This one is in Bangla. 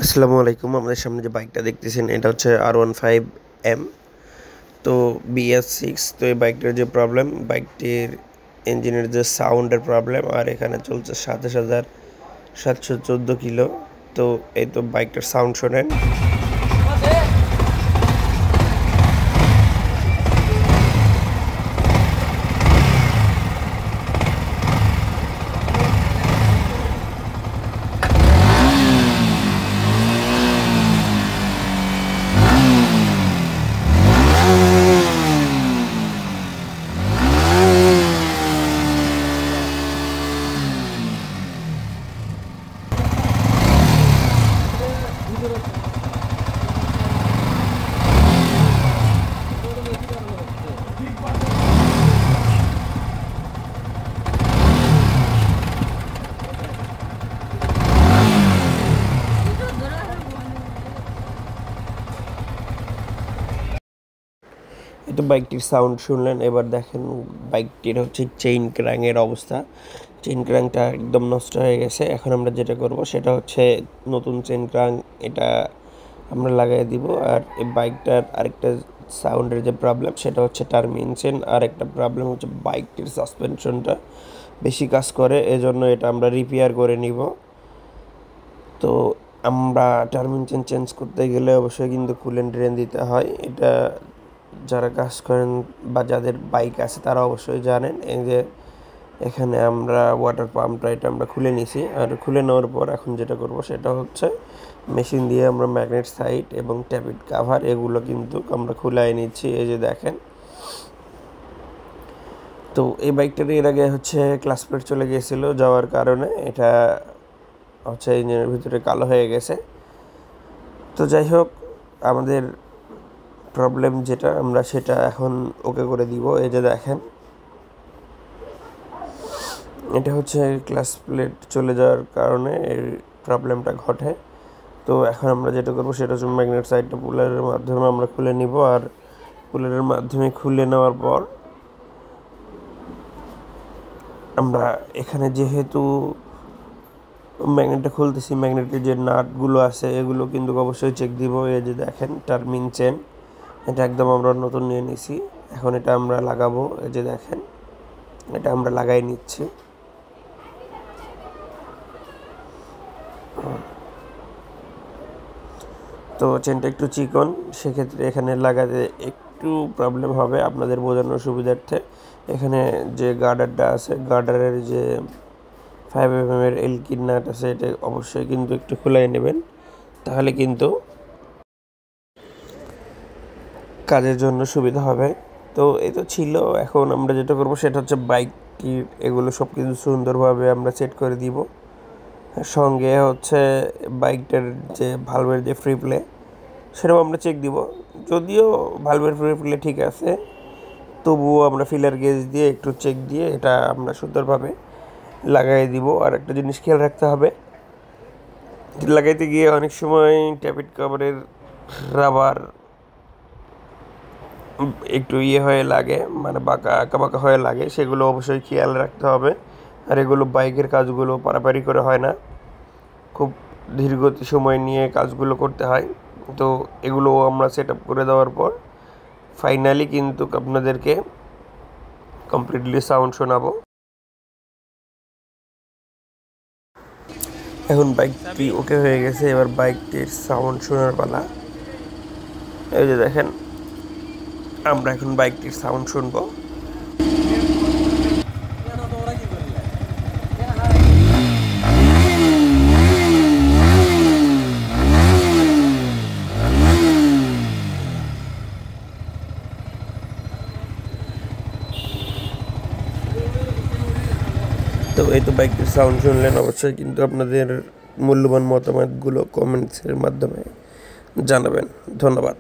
আসসালামু আলাইকুম। আমাদের সামনে যে বাইকটা দেখতেছেন এটা হচ্ছে R15M। তো BS6। তো এই বাইকটার যে প্রবলেম, বাইকটির ইঞ্জিনের যে সাউন্ডের প্রবলেম, আর এখানে চলছে 27,714 কিলো। তো এই তো বাইকটার সাউন্ড শোনেন। এটা বাইকটির সাউন্ড শুনলেন। এবার দেখেন বাইকটির হচ্ছে চেইন ক্র্যাঙ্কের অবস্থা। চেইন ক্র্যাঙ্কটা একদম নষ্ট হয়ে গেছে। এখন আমরা যেটা করব সেটা হচ্ছে নতুন চেইন ক্র্যাঙ্ক এটা আমরা লাগাই দিব। আর এই বাইকটার আরেকটা সাউন্ডের যে প্রবলেম সেটা হচ্ছে টার্মিন চেন। আর একটা প্রবলেম হচ্ছে বাইকটির সাসপেনশনটা বেশি কাজ করে, এজন্য এটা আমরা রিপেয়ার করে নিব। তো আমরা টার্মিন চেন চেঞ্জ করতে গেলে অবশ্যই কিন্তু কুলেন্ট ড্রেন দিতে হয়। এটা যারা কাজ করেন বা যাদের বাইক আছে তারা অবশ্যই জানেন। এই যে এখানে আমরা ওয়াটার পাম্পটা এটা আমরা খুলে নিছি। আর খুলে নেওয়ার পর এখন যেটা করব সেটা হচ্ছে মেশিন দিয়ে আমরা ম্যাগনেট সাইড এবং ট্যাপিট কাভার এগুলো কিন্তু আমরা খুলাই নিচ্ছি। এই যে দেখেন। তো এই বাইকটার এর আগে হচ্ছে ক্লাস প্লেট চলে গিয়েছিলো, যাওয়ার কারণে এটা হচ্ছে ইঞ্জিনের ভিতরে কালো হয়ে গেছে। তো যাই হোক, আমাদের প্রবলেম যেটা আমরা সেটা এখন ওকে করে দিব। এই যে দেখেন, এটা হচ্ছে ক্লাস প্লেট চলে যাওয়ার কারণে এই প্রবলেমটা ঘটে। তো এখন আমরা যেটা করবো সেটা হচ্ছে ম্যাগনেট সাইডটা পুলারের মাধ্যমে আমরা খুলে নিব। আর পুলারের মাধ্যমে খুলে নেওয়ার পর আমরা এখানে যেহেতু ম্যাগনেটটা খুলতেছি, ম্যাগনেটের যে নাটগুলো আছে এগুলো কিন্তু অবশ্যই চেক দিব। এই যে দেখেন টার্মিন চেন এটা একদম আমরা নতুন নিয়ে নিছি। এখন এটা আমরা লাগাবো। এই যে দেখেন, এটা আমরা লাগাই নিচ্ছি। তো চেনটা একটু চিকন, সেক্ষেত্রে এখানে লাগাতে একটু প্রবলেম হবে। আপনাদের বোঝানোর সুবিধার্থে এখানে যে গার্ডারটা আছে, গার্ডারের যে 5mm এর এলকির নাট আছে এটা অবশ্যই কিন্তু একটু খুলাই নেবেন, তাহলে কিন্তু কাজের জন্য সুবিধা হবে। তো এই তো ছিল। এখন আমরা যেটা করবো সেটা হচ্ছে বাইকটির এগুলো সব কিছু সুন্দরভাবে আমরা সেট করে দিব। সঙ্গে হচ্ছে বাইকটার যে ভালভের যে ফ্রি প্লে সেটাও আমরা চেক দিব। যদিও ভালভের ফ্রি প্লে ঠিক আছে, তবুও আমরা ফিলার গেজ দিয়ে একটু চেক দিয়ে এটা আমরা সুন্দরভাবে লাগাই দিব। আর একটা জিনিস খেয়াল রাখতে হবে, লাগাইতে গিয়ে অনেক সময় ট্যাপিট কভারের রাবার একটু হয়ে লাগে, মানে বাঁকা আঁকা বাঁকা হয়ে লাগে, সেগুলো অবশ্যই খেয়াল রাখতে হবে। আর এগুলো বাইকের কাজগুলো পারাপারি করে হয় না, খুব ধীরগতি সময় নিয়ে কাজগুলো করতে হয়। তো এগুলো আমরা সেট আপ করে দেওয়ার পর ফাইনালি কিন্তু আপনাদেরকে কমপ্লিটলি সাউন্ড শোনাবো। এখন বাইকটি ওকে হয়ে গেছে, এবার বাইকটির সাউন্ড শোনার পালা। এই যে দেখেন, আমরা এখন বাইকটির সাউন্ড শুনবো। তো এই তো বাইকটির সাউন্ড শুনলেন। অবশ্যই কিন্তু আপনাদের মূল্যবান মতামতগুলো কমেন্টসের মাধ্যমে জানাবেন। ধন্যবাদ।